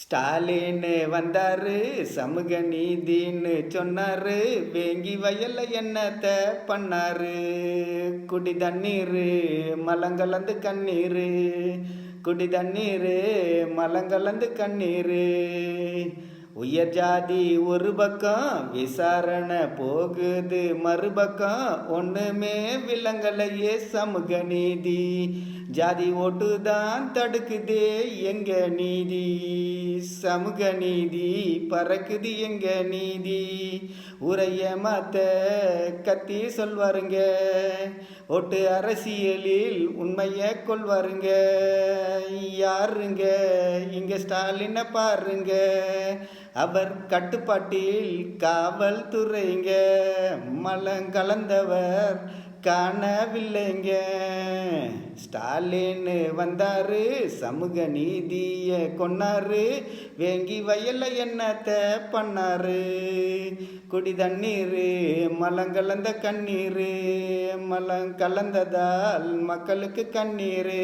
ஸ்டாலின் வந்தாரு, சமூக நீதின்னு சொன்னாரு, வேங்கி வயல்ல என்னத்த பண்ணாரு. குடி தண்ணீரு மலங்கலந்து கண்ணீரு, குடி தண்ணீரு மலங்கலந்து கண்ணீரு. உயர் ஜாதி ஒரு பக்கம் விசாரணை போகுது, மறுபக்கம் ஒண்ணுமே விலங்கலையே சமூக நீதி. ஜாதி ஓட்டுதான் தடுக்குதே எங்க நீதி, சமூக நீதி பறக்குது எங்க நீதி. உரைய மாத்த கத்தி சொல்வாருங்க, ஓட்டு அரசியலில் உண்மைய கொள்வாருங்க. யாருங்க இங்க ஸ்டாலின பாருங்க, அவர் கட்டுப்பாட்டில் காவல்துறைங்க. மலங்கலந்தவர் காணவில்லைங்க. ஸ்டாலின் வந்தாரு, சமூக நீதிய கொன்னாரு, வேங்கி வயல்ல என்னத்த பண்ணாரு. குடி தண்ணீரு மலங்கலந்த கண்ணீரு, மலம் கலந்ததால் மக்களுக்கு கண்ணீரு.